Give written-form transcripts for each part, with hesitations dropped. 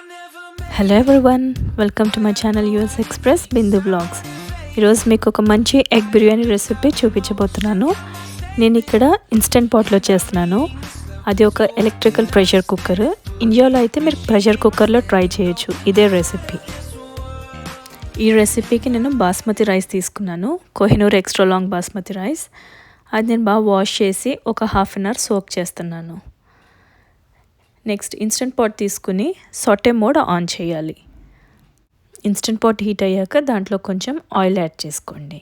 Hello everyone, welcome to my channel US express Bindu blogs. ఈరోజు మీకు ఒక మంచి ఎగ్ బిర్యానీ రెసిపీ చూపించబోతున్నాను. నేను ఇక్కడ ఇన్స్టెంట్ పాట్లో చేస్తున్నాను. అది ఒక ఎలక్ట్రికల్ ప్రెషర్ కుక్కర్. ఇండియాలో అయితే మీరు ప్రెషర్ కుక్కర్లో ట్రై చేయొచ్చు ఇదే రెసిపీ. ఈ రెసిపీకి నేను బాస్మతి రైస్ తీసుకున్నాను, Kohinoor extra long basmati rice. అది నేను బాగా వాష్ చేసి ఒక హాఫ్ అన్ అవర్ సోక్ చేస్తున్నాను. నెక్స్ట్ ఇన్స్టెంట్ పాట్ తీసుకుని sauté మోడ్ ఆన్ చేయాలి. ఇన్స్టెంట్ పాట్ హీట్ అయ్యాక దాంట్లో కొంచెం ఆయిల్ యాడ్ చేసుకోండి.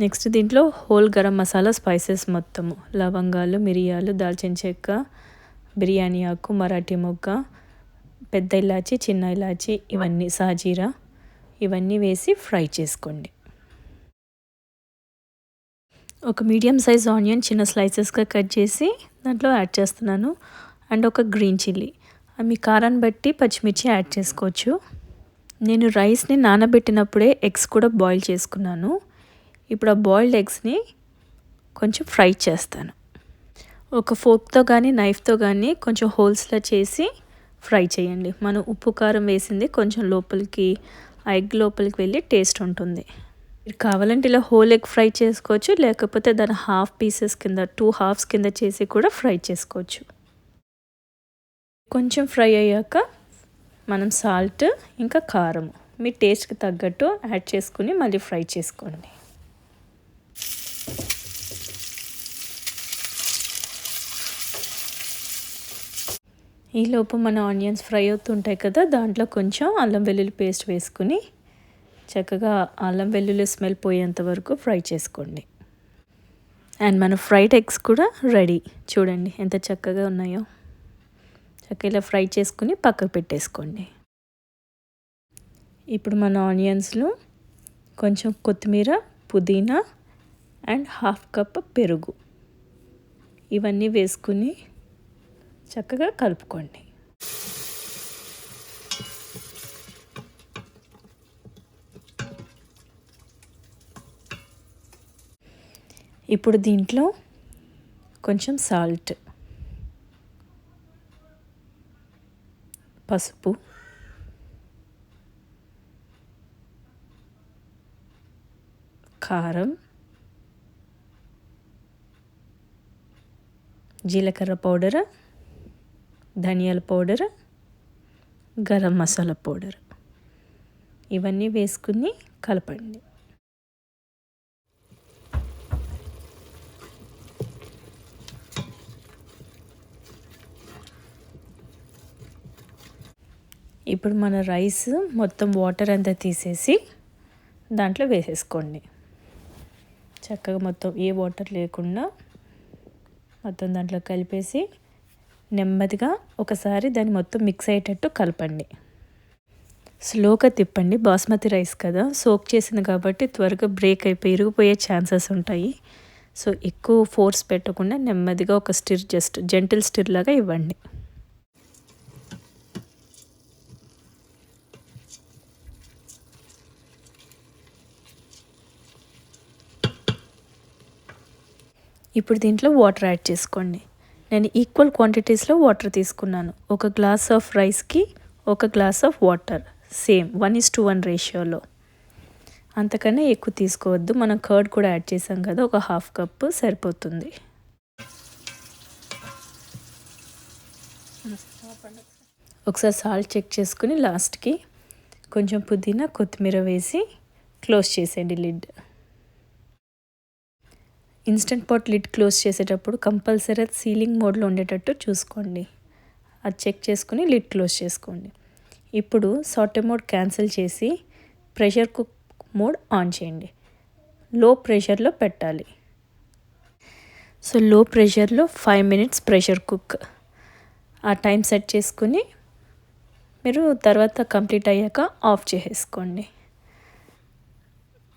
నెక్స్ట్ దీంట్లో హోల్ గరం మసాలా స్పైసెస్ మొత్తము లవంగాలు, మిరియాలు, దాల్చిన చెక్క, బిర్యానీ ఆకు, మరాఠీ మొగ్గ, పెద్ద ఇలాచి, చిన్న ఇలాచి, ఇవన్నీ సాజీరా ఇవన్నీ వేసి ఫ్రై చేసుకోండి. ఒక మీడియం సైజ్ ఆనియన్ చిన్న స్లైసెస్గా కట్ చేసి దాంట్లో యాడ్ చేస్తున్నాను. అండ్ ఒక గ్రీన్ చిల్లీ, మీ కారాన్ని బట్టి పచ్చిమిర్చి యాడ్ చేసుకోవచ్చు. నేను రైస్ని నానబెట్టినప్పుడే ఎగ్స్ కూడా బాయిల్ చేసుకున్నాను. ఇప్పుడు ఆ బాయిల్డ్ ఎగ్స్ని కొంచెం ఫ్రై చేస్తాను. ఒక ఫోర్క్తో కానీ నైఫ్తో కానీ కొంచెం హోల్స్లా చేసి ఫ్రై చేయండి. మనం ఉప్పు కారం వేసింది కొంచెం లోపలికి ఆ ఎగ్ లోపలికి వెళ్ళి టేస్ట్ ఉంటుంది. మీరు కావాలంటే ఇలా హోల్ ఎగ్ ఫ్రై చేసుకోవచ్చు, లేకపోతే దాని హాఫ్ పీసెస్ కింద 2 హాఫ్స్ కింద చేసి కూడా ఫ్రై చేసుకోవచ్చు. కొంచెం ఫ్రై అయ్యాక మనం సాల్ట్ ఇంకా కారం మీ టేస్ట్కి తగ్గట్టు యాడ్ చేసుకుని మళ్ళీ ఫ్రై చేసుకోండి. ఈలోపు మన ఆనియన్స్ ఫ్రై అవుతుంటాయి కదా, దాంట్లో కొంచెం అల్లం వెల్లుల్లి పేస్ట్ వేసుకుని చక్కగా అల్లం వెల్లుల్లి స్మెల్ పోయేంత వరకు ఫ్రై చేసుకోండి. అండ్ మన ఫ్రైడ్ ఎగ్స్ కూడా రెడీ. చూడండి ఎంత చక్కగా ఉన్నాయో. చక్కగా ఇలా ఫ్రై చేసుకుని పక్కకు పెట్టేసుకోండి. ఇప్పుడు మన ఆనియన్స్లో కొంచెం కొత్తిమీర, పుదీనా అండ్ హాఫ్ కప్ పెరుగు ఇవన్నీ వేసుకుని చక్కగా కలుపుకోండి. ఇప్పుడు దీంట్లో కొంచెం సాల్ట్, పసుపు, కారం, జీలకర్ర పౌడర్, ధనియాల పౌడర్, గరం మసాలా పౌడర్ ఇవన్నీ వేసుకుని కలపండి. ఇప్పుడు మన రైస్ మొత్తం వాటర్ అంతా తీసేసి దాంట్లో వేసేసుకోండి. చక్కగా మొత్తం ఏ వాటర్ లేకుండా మొత్తం దాంట్లో కలిపేసి నెమ్మదిగా ఒకసారి దాన్ని మొత్తం మిక్స్ అయ్యేటట్టు కలపండి. స్లోగా తిప్పండి. బాస్మతి రైస్ కదా, సోక్ చేసింది కాబట్టి త్వరగా బ్రేక్ అయిపోయి ఇరిగిపోయే ఛాన్సెస్ ఉంటాయి. సో ఎక్కువ ఫోర్స్ పెట్టకుండా నెమ్మదిగా ఒక స్టిర్, జస్ట్ జెంటిల్ స్టిర్ లాగా ఇవ్వండి. ఇప్పుడు దీంట్లో వాటర్ యాడ్ చేసుకోండి. నేను ఈక్వల్ క్వాంటిటీస్లో వాటర్ తీసుకున్నాను. ఒక గ్లాస్ ఆఫ్ రైస్కి ఒక గ్లాస్ ఆఫ్ వాటర్, సేమ్ 1:1 రేషియోలో. అంతకన్నా ఎక్కువ తీసుకోవద్దు. మనం కర్డ్ కూడా యాడ్ చేసాం కదా, ఒక హాఫ్ కప్ సరిపోతుంది. ఒకసారి సాల్ట్ చెక్ చేసుకుని లాస్ట్కి కొంచెం పుదీనా, కొత్తిమీర వేసి క్లోజ్ చేసేయండి lid. Instant pot lid close చేసేటప్పుడు కంపల్సరీ సీలింగ్ మోడ్లో ఉండేటట్టు చూసుకోండి. అది చెక్ చేసుకుని లిడ్ క్లోజ్ చేసుకోండి. ఇప్పుడు sauté మోడ్ క్యాన్సిల్ చేసి ప్రెషర్ కుక్ మోడ్ ఆన్ చేయండి. లో ప్రెషర్లో పెట్టాలి. సో లో ప్రెషర్లో 5 minutes ప్రెషర్ కుక్ ఆ టైం సెట్ చేసుకుని మీరు తర్వాత కంప్లీట్ అయ్యాక ఆఫ్ చేసేసుకోండి.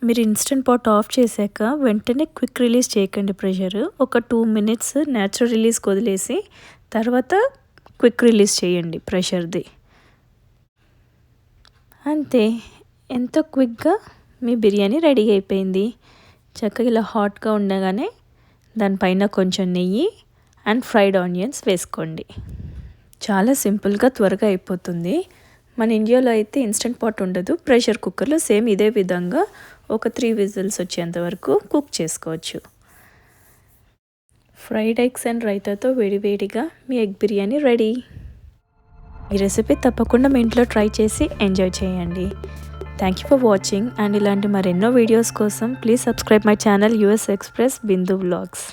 మీరు ఇన్స్టెంట్ పాట్ ఆఫ్ చేశాక వెంటనే క్విక్ రిలీజ్ చేయకండి ప్రెషర్. ఒక 2 minutes న్యాచురల్ రిలీజ్కి వదిలేసి తర్వాత క్విక్ రిలీజ్ చేయండి ప్రెషర్ది. అంతే, ఎంతో క్విక్గా మీ బిర్యానీ రెడీ అయిపోయింది. చక్కగా ఇలా హాట్గా ఉండగానే దానిపైన కొంచెం నెయ్యి అండ్ ఫ్రైడ్ ఆనియన్స్ వేసుకోండి. చాలా సింపుల్గా త్వరగా అయిపోతుంది. మన ఇండియాలో అయితే ఇన్స్టెంట్ పాట్ ఉండదు. ప్రెషర్ కుక్కర్లో సేమ్ ఇదే విధంగా ఒక 3 విజిల్స్ వచ్చేంత వరకు కుక్ చేసుకోవచ్చు. ఫ్రైడ్ ఎగ్స్ అండ్ రైతాతో వేడివేడిగా మీ ఎగ్ బిర్యానీ రెడీ. ఈ రెసిపీ తప్పకుండా మీ ఇంట్లో ట్రై చేసి ఎంజాయ్ చేయండి. Thank you for watching. And ఇలాంటి మరెన్నో వీడియోస్ కోసం please subscribe my channel US express Bindu vlogs.